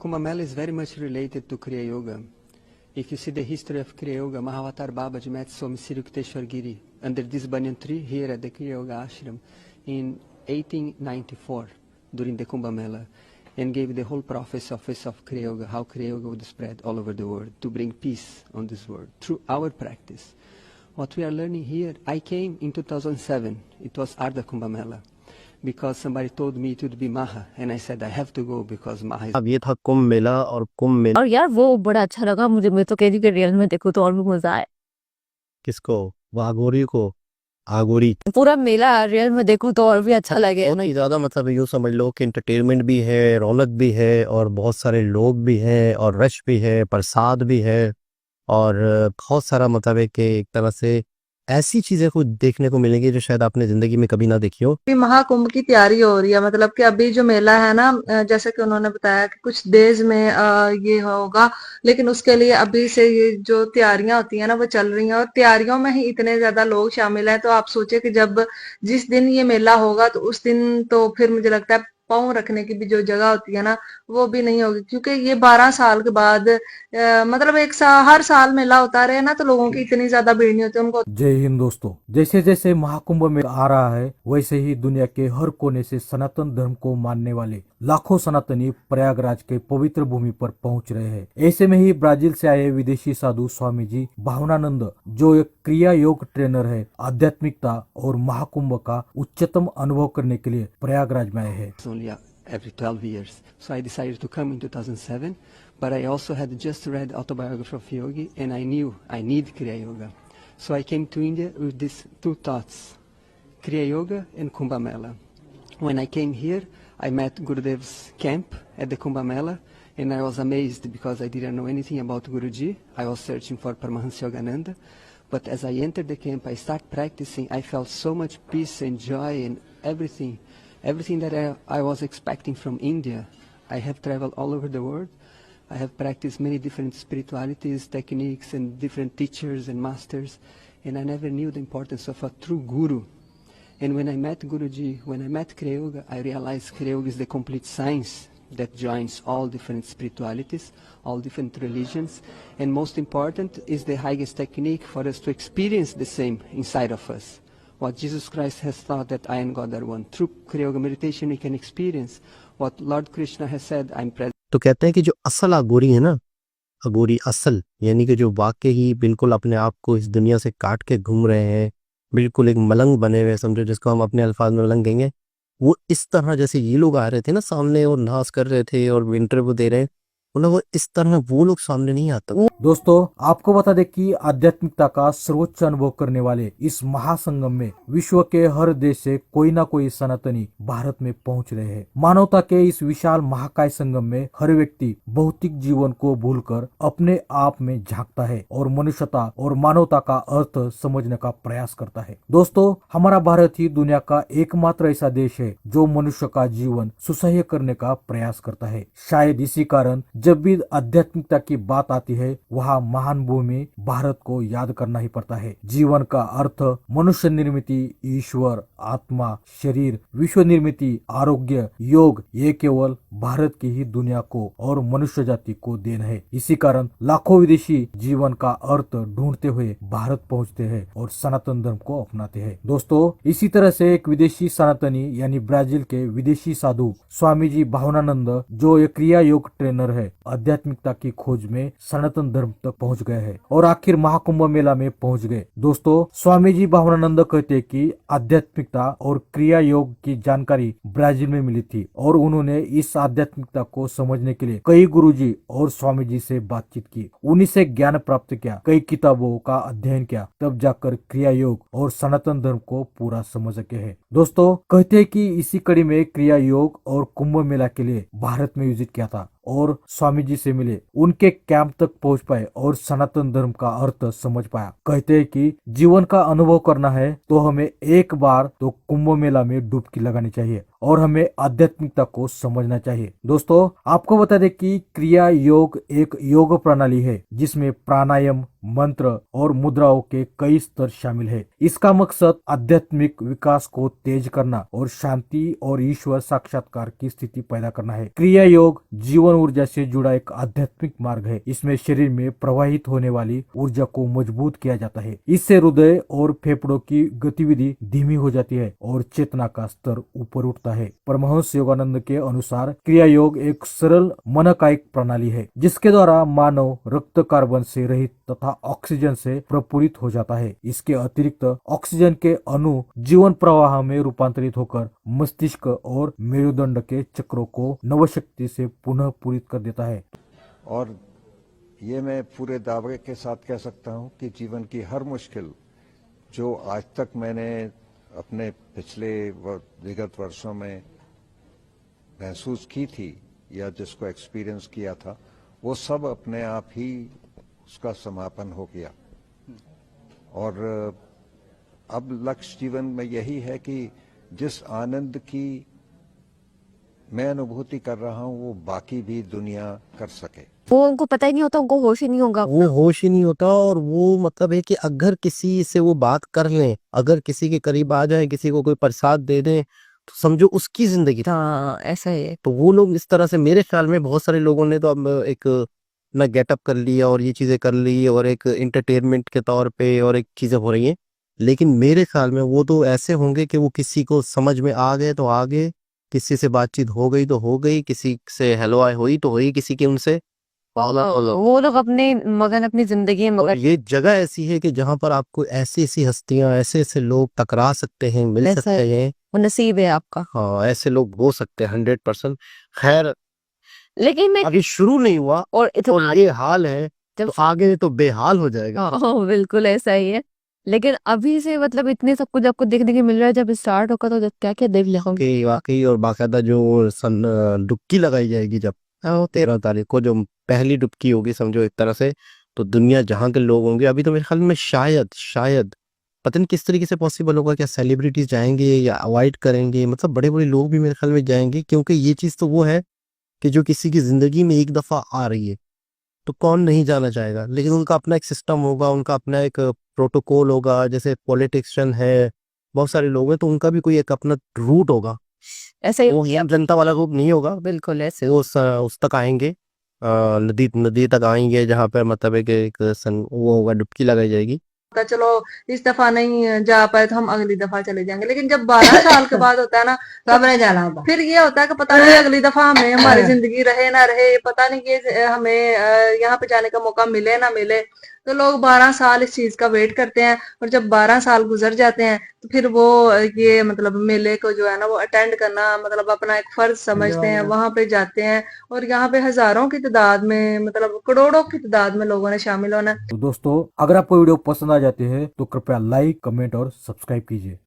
Kumbh Mela is very much related to Kriya Yoga. If you see the history of Kriya Yoga, Mahavatar Babaji met Swami Sri Yukteswar Giri under this banyan tree here at the Kriya Yoga Ashram in 1894 during the Kumbh Mela, and gave the whole prophecy of Kriya Yoga, how Kriya Yoga would spread all over the world to bring peace on this world through our practice. What we are learning here, I came in 2007, it was Ardha Kumbh Mela, because somebody told me it would be Maha, and I said I have to go because Maha is. अब ये था कुंभ मेला और कुंभ मेला और यार वो बड़ा अच्छा लगा मुझे। मैं तो कह रही हूँ कि रियल में देखो तो और भी मजा आए। किसको? वाघोरी को? आगोरी पूरा मेला रियल में देखो तो और भी अच्छा लगे। वो नहीं ज्यादा, मतलब यूँ समझ लो कि एंटरटेनमेंट भी है, रौनक भी है, और बहुत सारे लोग भी हैं, और रश भी है, प्रसाद भी है, और बहुत सारा मतलब है कि एक तरह से ऐसी चीजें कुछ देखने को मिलेंगी जो शायद आपने जिंदगी में कभी ना देखी हो। अभी महाकुंभ की तैयारी हो रही है, मतलब कि अभी जो मेला है ना, जैसे कि उन्होंने बताया कि कुछ डेज में ये होगा, लेकिन उसके लिए अभी से ये जो तैयारियां होती है ना वो चल रही हैं, और तैयारियों में ही इतने ज्यादा लोग शामिल हैं। तो आप सोचे कि जब जिस दिन ये मेला होगा तो उस दिन तो फिर मुझे लगता है पाँव रखने की भी जो जगह होती है ना वो भी नहीं होगी, क्योंकि ये 12 साल के बाद मतलब हर साल मेला होता रहे ना तो लोगों की इतनी ज्यादा भीड़ नहीं होती उनको। जय हिंद दोस्तों, जैसे जैसे महाकुंभ में आ रहा है वैसे ही दुनिया के हर कोने से सनातन धर्म को मानने वाले लाखों सनातनी प्रयागराज के पवित्र भूमि पर पहुंच रहे हैं। ऐसे में ही ब्राजील से आए विदेशी साधु स्वामी जी भावनानंद, जो एक क्रिया योग ट्रेनर है, आध्यात्मिकता और महाकुंभ का उच्चतम अनुभव करने के लिए प्रयागराज में आए हैं। Only every 12 years. So I decided to come in 2007, but I also had just read Autobiography of Yogi, and I knew I need Kriya Yoga. So I came to India with these two thoughts, Kriya Yoga and Kumbh Mela. When I came here, I met Gurudev's camp at the Kumbh Mela, and I was amazed because I didn't know anything about Guruji. I was searching for Paramahansa Yogananda, but as I entered the camp, I started practicing. I felt so much peace and joy and everything that I was expecting from India. I have traveled all over the world. I have practiced many different spiritualities, techniques, and different teachers and masters, and I never knew the importance of a true guru. And when I met Guruji, when I met Kriya Yoga, I realized Kriya Yoga is the complete science that joins all different spiritualities, all different religions, and most important is the highest technique for us to experience the same inside of us. What Jesus Christ has taught, that I and God are one. Through Kriya Yoga meditation we can experience what Lord Krishna has said, I'm present. तो कहते हैं कि जो असल अघोरी है ना, अघोरी असल, यानी कि जो वाकई ही बिल्कुल अपने आप को इस दुनिया से काट के घूम रहे हैं, बिल्कुल एक मलंग बने हुए, समझो जिसको हम अपने अल्फाज में मलंग कहेंगे, वो इस तरह जैसे ये लोग आ रहे थे ना सामने और नाश कर रहे थे और इंटरव्यू दे रहे हैं, मतलब वो इस तरह वो लोग सामने नहीं आता। दोस्तों आपको बता दें कि आध्यात्मिकता का सर्वोच्च अनुभव करने वाले इस महासंगम में विश्व के हर देश से कोई ना कोई सनातनी भारत में पहुंच रहे हैं। मानवता के इस विशाल महाकाय संगम में हर व्यक्ति भौतिक जीवन को भूलकर अपने आप में झांकता है और मनुष्यता और मानवता का अर्थ समझने का प्रयास करता है। दोस्तों हमारा भारत ही दुनिया का एकमात्र ऐसा देश है जो मनुष्य का जीवन सुसह्य करने का प्रयास करता है। शायद इसी कारण जब भी आध्यात्मिकता की बात आती है वहाँ महान भूमि भारत को याद करना ही पड़ता है। जीवन का अर्थ, मनुष्य निर्मिति, ईश्वर, आत्मा, शरीर, विश्व निर्मिति, आरोग्य, योग, ये केवल भारत की ही दुनिया को और मनुष्य जाति को देन है। इसी कारण लाखों विदेशी जीवन का अर्थ ढूंढते हुए भारत पहुँचते हैं और सनातन धर्म को अपनाते हैं। दोस्तों इसी तरह से एक विदेशी सनातनी यानी ब्राजील के विदेशी साधु स्वामी जी भावनानंद, जो एक क्रिया योग ट्रेनर है, आध्यात्मिकता की खोज में सनातन धर्म तक पहुंच गए हैं और आखिर महाकुंभ मेला में पहुंच गए। दोस्तों स्वामी जी भावनानंद कहते हैं कि आध्यात्मिकता और क्रिया योग की जानकारी ब्राजील में मिली थी और उन्होंने इस आध्यात्मिकता को समझने के लिए कई गुरुजी और स्वामी जी से बातचीत की, उन्हीं से ज्ञान प्राप्त किया, कई किताबों का अध्ययन किया, तब जाकर क्रिया योग और सनातन धर्म को पूरा समझ सके हैं। दोस्तों कहते हैं कि इसी कड़ी में क्रिया योग और कुंभ मेला के लिए भारत में विजिट किया था और स्वामी जी से मिले, उनके कैंप तक पहुंच पाए और सनातन धर्म का अर्थ समझ पाया। कहते हैं कि जीवन का अनुभव करना है तो हमें एक बार तो कुंभ मेला में डुबकी लगानी चाहिए और हमें आध्यात्मिकता को समझना चाहिए। दोस्तों, आपको बता दें कि क्रिया योग एक योग प्रणाली है जिसमें प्राणायाम, मंत्र और मुद्राओं के कई स्तर शामिल है। इसका मकसद आध्यात्मिक विकास को तेज करना और शांति और ईश्वर साक्षात्कार की स्थिति पैदा करना है। क्रिया योग जीवन ऊर्जा से जुड़ा एक आध्यात्मिक मार्ग है। इसमें शरीर में प्रवाहित होने वाली ऊर्जा को मजबूत किया जाता है। इससे हृदय और फेफड़ों की गतिविधि धीमी हो जाती है और चेतना का स्तर ऊपर उठता है। परमहंस योगानंद के अनुसार क्रिया योग एक सरल मनकायिक प्रणाली है जिसके द्वारा मानव रक्त कार्बन से रहित तथा ऑक्सीजन से प्रपूरित हो जाता है। इसके अतिरिक्त ऑक्सीजन के अणु जीवन प्रवाह में रूपांतरित होकर मस्तिष्क और मेरुदंड के चक्रों को नवशक्ति से पुनः पूरित कर देता है। और ये मैं पूरे दावे के साथ कह सकता हूँ कि जीवन की हर मुश्किल जो आज तक मैंने अपने पिछले विगत वर्षों में महसूस की थी या जिसको एक्सपीरियंस किया था, वो सब अपने आप ही उसका समापन हो गया। और अब लक्ष्य जीवन में यही है कि जिस आनंद की मैं अनुभूति कर रहा हूँ वो बाकी भी दुनिया कर सके। वो उनको पता ही नहीं होता, उनको होश ही नहीं होगा। वो होश ही नहीं होता। और वो मतलब है कि अगर किसी से वो बात कर लें, अगर किसी के करीब आ जाए, किसी को कोई प्रसाद दे दें, तो समझो उसकी जिंदगी। हाँ, ऐसा है। तो वो लोग इस तरह से, मेरे ख्याल में बहुत सारे लोगों ने तो अब एक ना गेटअप कर लिया और ये चीजें कर ली और एक इंटरटेनमेंट के तौर पे और एक चीजें हो रही हैं, लेकिन मेरे ख्याल में वो तो ऐसे होंगे कि वो किसी को समझ में आ गए तो आ गए, किसी से बातचीत हो गई तो हो गई, किसी से हेलो आय हुई तो हुई, किसी की उनसे वो लोग अपने मगन अपनी जिंदगी में और मगन। ये जगह ऐसी है कि जहां पर आपको ऐसी ऐसी हस्तियां, ऐसे ऐसे लोग टकरा सकते हैं, मिल ऐसा सकते हैं। वो नसीब है आपका। हाँ, ऐसे लोग हो सकते हैं 100%। खैर, लेकिन मैं अभी शुरू नहीं हुआ और और ये हाल है, जब तो आगे तो बेहाल हो जाएगा। हाँ, बिल्कुल ऐसा ही है। लेकिन अभी से मतलब इतने सब कुछ आपको देखने को मिल रहा है, जब स्टार्ट होगा तो क्या क्या देख लिया कि वाकई और बाकायदा जो डुबकी लगाई जाएगी जब 13 तारीख को, जो पहली डुबकी होगी समझो एक तरह से, तो दुनिया जहाँ के लोग होंगे, अभी तो मेरे ख्याल में शायद पता नहीं किस तरीके से पॉसिबल होगा, क्या सेलिब्रिटीज जाएंगे या अवॉइड करेंगे, मतलब बड़े बड़े लोग भी मेरे ख्याल में जाएंगे, क्योंकि ये चीज़ तो वो है कि जो किसी की जिंदगी में एक दफा आ रही है तो कौन नहीं जाना चाहेगा। लेकिन उनका अपना एक सिस्टम होगा, उनका अपना एक प्रोटोकॉल होगा, जैसे पॉलिटिशियन है, बहुत सारे लोग हैं, तो उनका भी कोई एक अपना रूट होगा। ऐसा ही वो आम जनता वाला रूट नहीं होगा। बिल्कुल ऐसे। वो उस तक आएंगे, नदी तक आएंगे, जहाँ पर मतलब वो होगा, डुबकी लगाई जाएगी। होता चलो इस दफा नहीं जा पाए तो हम अगली दफा चले जाएंगे, लेकिन जब 12 साल के बाद होता है ना, तब नहीं जाना होता। फिर ये होता है कि पता नहीं अगली दफा हमें हमारी जिंदगी रहे ना रहे, पता नहीं कि हमें यहाँ पे जाने का मौका मिले ना मिले। तो लोग 12 साल इस चीज का वेट करते हैं, और जब 12 साल गुजर जाते हैं तो फिर वो ये मतलब मेले को जो है ना वो अटेंड करना मतलब अपना एक फर्ज समझते हैं, वहां पे जाते हैं। और यहाँ पे हजारों की तादाद में मतलब करोड़ों की तादाद में लोगों ने शामिल होना। तो दोस्तों, अगर आपको वीडियो पसंद आ जाती है तो कृपया लाइक, कमेंट और सब्सक्राइब कीजिए।